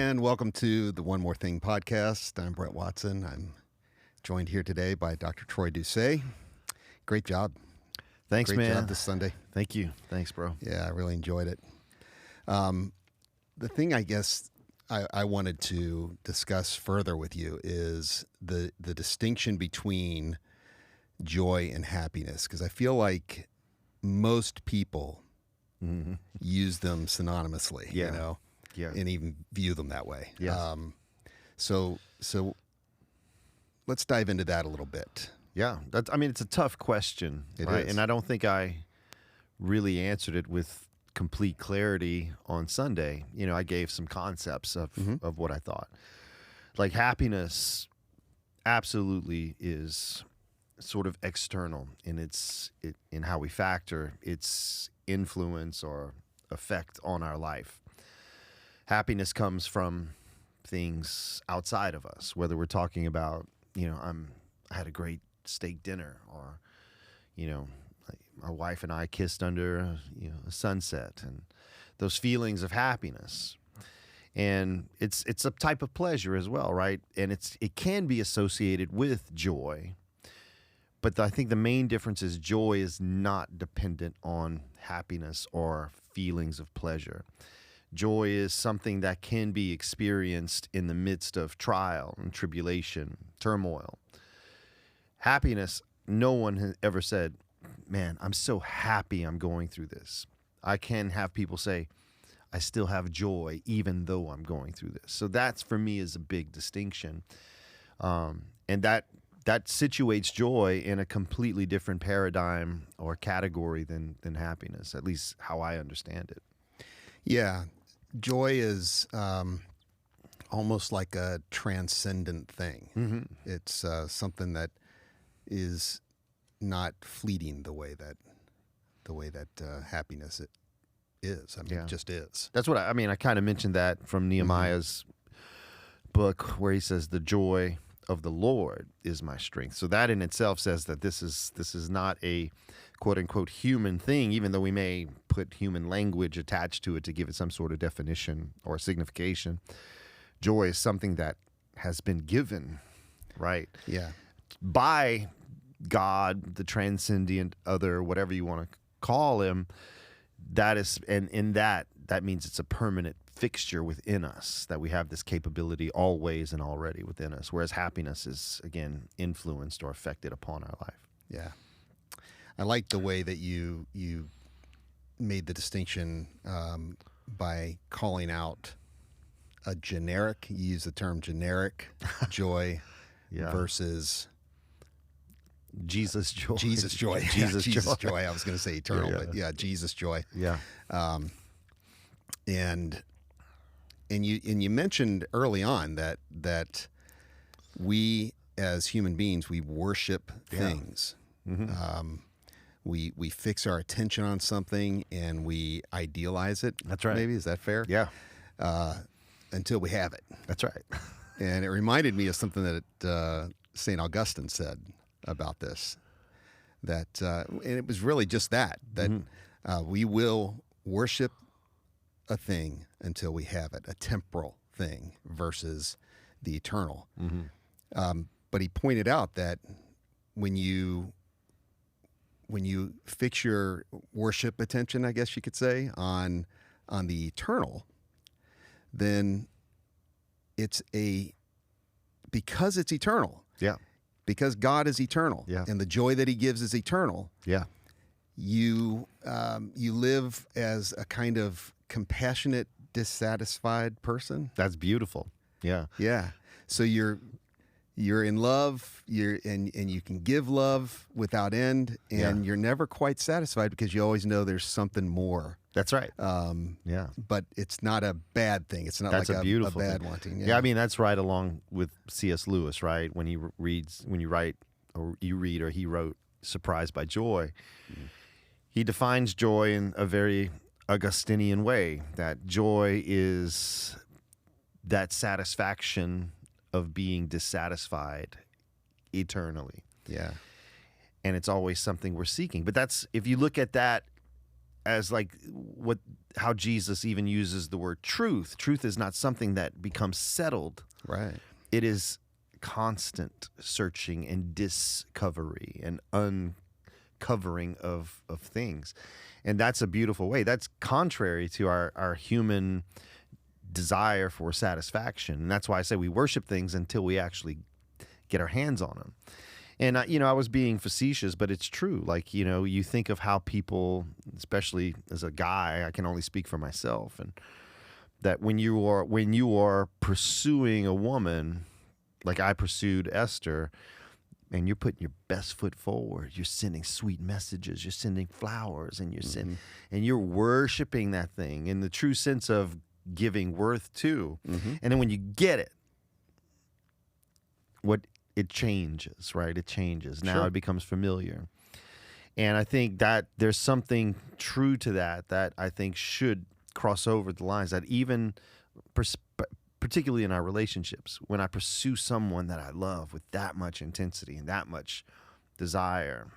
and welcome to the One More Thing podcast. I'm Brett Watson. I'm joined here today by Dr. Troy Doucet. Great job. Thanks, Great man. job this Sunday. Thank you. Thanks, bro. Yeah, I really enjoyed it. The thing I guess I wanted to discuss further with you is the distinction between joy and happiness, because I feel like most people use them synonymously, Yeah. you know, Yeah. and even view them that way. Yes. So let's dive into that a little bit. Yeah. It's a tough question. It right? is. And I don't think I really answered it with complete clarity on Sunday. You know, I gave some concepts of what I thought. Like happiness absolutely is sort of external in how we factor its influence or effect on our life. Happiness comes from things outside of us, whether we're talking about, I had a great steak dinner, or, like my wife and I kissed under, a sunset, and those feelings of happiness. And it's a type of pleasure as well, right? And it can be associated with joy. But I think the main difference is joy is not dependent on happiness or feelings of pleasure. Joy is something that can be experienced in the midst of trial and tribulation, turmoil. Happiness, no one has ever said, man, I'm so happy I'm going through this. I can have people say, I still have joy even though I'm going through this. So that's, for me, is a big distinction. And that situates joy in a completely different paradigm or category than happiness, at least how I understand it. Yeah. Joy is almost like a transcendent thing. Mm-hmm. It's something that is not fleeting the way that happiness is. I mean, Yeah. it just is. That's what I kind of mentioned that from Nehemiah's book, where he says, the joy of the Lord is my strength. So that in itself says that this is not a quote unquote human thing, even though we may put human language attached to it to give it some sort of definition or signification. Joy is something that has been given, right? Yeah. By God, the transcendent other, whatever you want to call him. That is, and in that means it's a permanent fixture within us, that we have this capability always and already within us, whereas happiness is, again, influenced or affected upon our life. Yeah. I like the way that you made the distinction by calling out a generic, you use the term generic joy Yeah. versus Jesus joy. Jesus joy. Jesus joy. I was going to say eternal, but yeah, Jesus joy. Yeah. And you mentioned early on that we as human beings, we worship things. Mm-hmm. We fix our attention on something and we idealize it. That's right. Maybe, is that fair? Yeah. Until we have it. That's right. And it reminded me of something that St. Augustine said about this. That and it was really just that we will worship a thing until we have it, a temporal thing versus the eternal. Mm-hmm. But he pointed out that when you fix your worship attention, I guess you could say, on the eternal, then because it's eternal. Yeah. Because God is eternal. Yeah. And the joy that he gives is eternal. Yeah. You live as a kind of compassionate, dissatisfied person. That's beautiful. Yeah. Yeah. So you're in love, and you can give love without end, and you're never quite satisfied because you always know there's something more. That's right. Yeah. But it's not a bad thing. It's not That's like a beautiful bad thing. wanting. Yeah, that's right along with C.S. Lewis, right? When he wrote Surprised by Joy, he defines joy in a very Augustinian way, that joy is that satisfaction of being dissatisfied eternally. Yeah. And it's always something we're seeking. But if you look at that as like how Jesus even uses the word truth. Truth is not something that becomes settled. Right. It is constant searching and discovery and uncovering of things. And that's a beautiful way. That's contrary to our human desire for satisfaction. And that's why I say we worship things until we actually get our hands on them. And, I was being facetious, but it's true. Like, you think of how people, especially as a guy, I can only speak for myself, and that when you are pursuing a woman, like I pursued Esther, and you're putting your best foot forward, you're sending sweet messages, you're sending flowers, and and you're worshiping that thing in the true sense of giving worth to. And then when you get it, it changes, right? It changes. Now it becomes familiar. And I think that there's something true to that I think should cross over the lines, that even particularly in our relationships, when I pursue someone that I love with that much intensity and that much desire,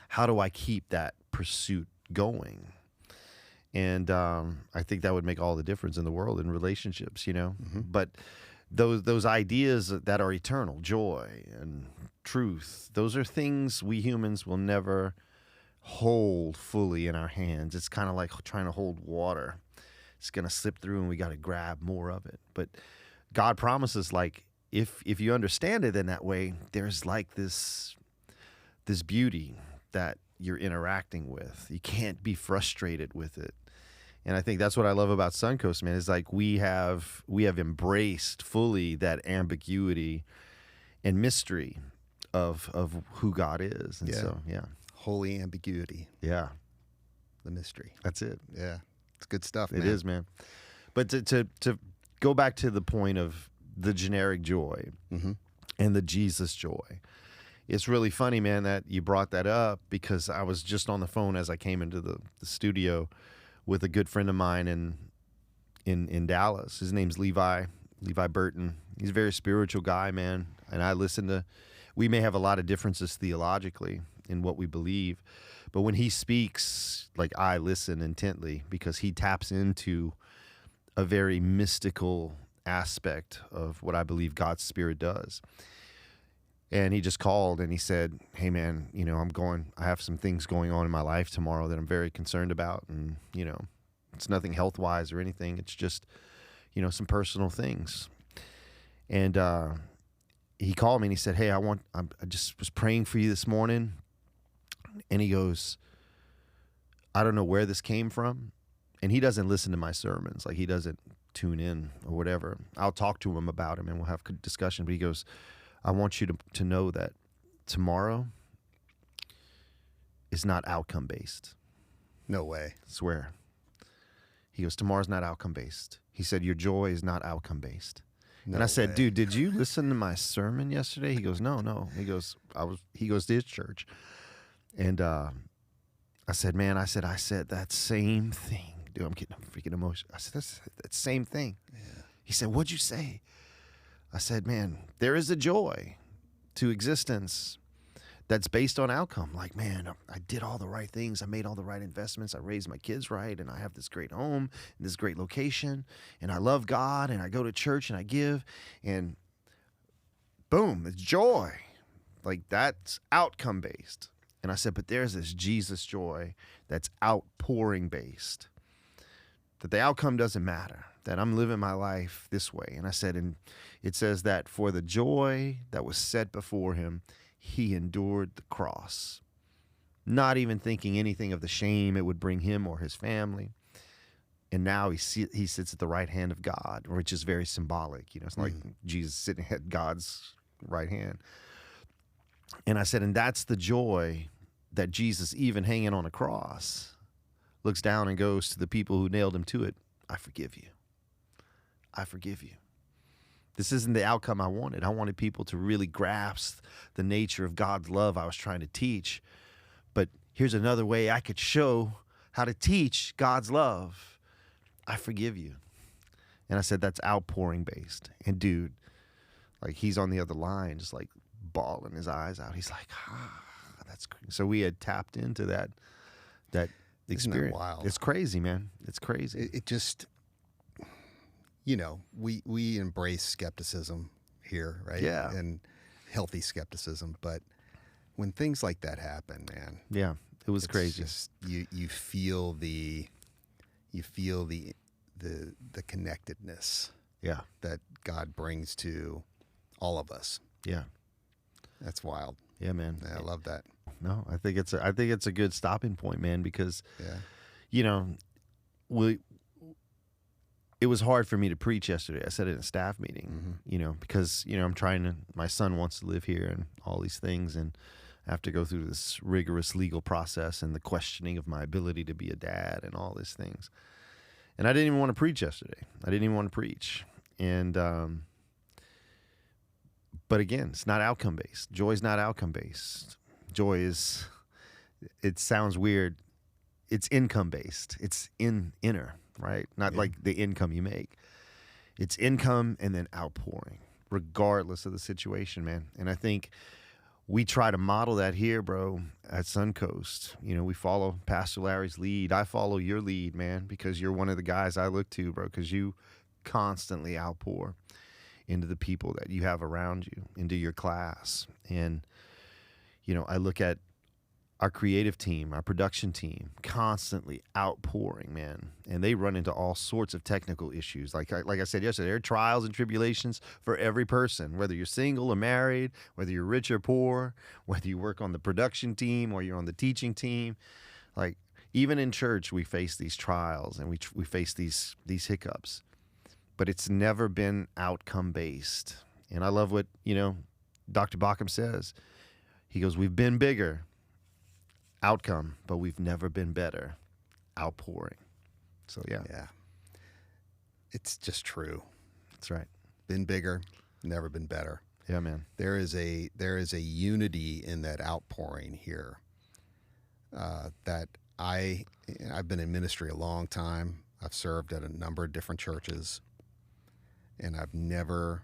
how do I keep that pursuit going? And I think that would make all the difference in the world in relationships, But those ideas that are eternal, joy and truth, those are things we humans will never hold fully in our hands. It's kind of like trying to hold water. It's going to slip through and we got to grab more of it. But God promises, like, if you understand it in that way, there's like this beauty that you're interacting with. You can't be frustrated with it. And I think that's what I love about Suncoast, man, is like we have embraced fully that ambiguity and mystery of who God is. And so, yeah. Holy ambiguity. Yeah. The mystery. That's it. Yeah. It's good stuff, man. It is, man. But to go back to the point of the generic joy and the Jesus joy, it's really funny, man, that you brought that up, because I was just on the phone as I came into the studio with a good friend of mine in Dallas. His name's Levi Burton. He's a very spiritual guy, man. And we may have a lot of differences theologically in what we believe, but when he speaks, like, I listen intently, because he taps into a very mystical aspect of what I believe God's Spirit does. And he just called and he said, hey, man, I have some things going on in my life tomorrow that I'm very concerned about. And, it's nothing health-wise or anything. It's just, some personal things. And he called me and he said, hey, I just was praying for you this morning. And he goes, I don't know where this came from. And he doesn't listen to my sermons. Like, he doesn't tune in or whatever. I'll talk to him about him and we'll have a discussion. But he goes, I want you to know that tomorrow is not outcome-based. No way. I swear. He goes, tomorrow's not outcome-based. He said, your joy is not outcome-based. No and I said, way. dude, did you listen to my sermon yesterday? He goes, no. He goes to his church. And I said, man, I said that same thing. Dude, I'm freaking emotional. I said, that's that same thing. Yeah. He said, what'd you say? I said, man, there is a joy to existence that's based on outcome. Like, man, I did all the right things. I made all the right investments. I raised my kids right. And I have this great home and this great location. And I love God. And I go to church and I give. And boom, it's joy. Like, that's outcome based. And I said, but there's this Jesus joy that's outpouring based. That the outcome doesn't matter. That I'm living my life this way. And I said, and it says that for the joy that was set before him, he endured the cross, not even thinking anything of the shame it would bring him or his family. And now he sits at the right hand of God, which is very symbolic. It's like Jesus sitting at God's right hand. And I said, and that's the joy that Jesus, even hanging on a cross, looks down and goes to the people who nailed him to it. I forgive you. I forgive you. This isn't the outcome I wanted. I wanted people to really grasp the nature of God's love I was trying to teach. But here's another way I could show how to teach God's love. I forgive you. And I said, that's outpouring based. And dude, like, he's on the other line, just like bawling his eyes out. He's like, that's crazy. So we had tapped into that Isn't that wild? It's crazy, man. It's crazy. It just, we embrace skepticism here, right? Yeah. And healthy skepticism, but when things like that happen, man, Yeah, it was crazy. just you feel the connectedness Yeah, that God brings to all of us. yeah, That's wild. yeah, man. Yeah, I love that. No, I think it's a good stopping point, man, because Yeah. It was hard for me to preach yesterday. I said it in a staff meeting, because my son wants to live here and all these things, and I have to go through this rigorous legal process and the questioning of my ability to be a dad and all these things. And I didn't even want to preach yesterday. I didn't even want to preach. And but again, it's not outcome based. Joy is not outcome based. Joy is, it sounds weird, it's income based. It's inner, right? Not like the income you make. It's income and then outpouring, regardless of the situation, man. And I think we try to model that here, bro, at Suncoast. We follow Pastor Larry's lead. I follow your lead, man, because you're one of the guys I look to, bro, because you constantly outpour into the people that you have around you, into your class. And, I look at our creative team, our production team, constantly outpouring, man. And they run into all sorts of technical issues. Like I said yesterday, there are trials and tribulations for every person, whether you're single or married, whether you're rich or poor, whether you work on the production team or you're on the teaching team. Like, even in church, we face these trials and we face these hiccups. But it's never been outcome-based. And I love what, Dr. Bauckham says. He goes, we've been bigger, outcome, but we've never been better, outpouring. So, yeah. It's just true. That's right. Been bigger, never been better. Yeah, man. There is a unity in that outpouring here that I've been in ministry a long time. I've served at a number of different churches, and I've never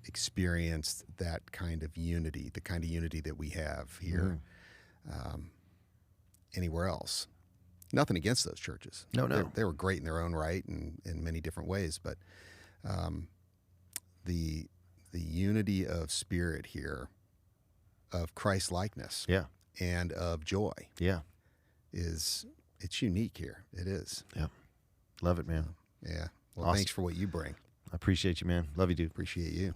experienced that kind of unity, the kind of unity that we have here, anywhere else. Nothing against those churches. No. They were great in their own right and in many different ways, but the unity of spirit here, of Christ-likeness, and of joy, it's unique here. It is. Yeah. Love it, man. Yeah. Well, Awesome. Thanks for what you bring. I appreciate you, man. Love you, dude. Appreciate you.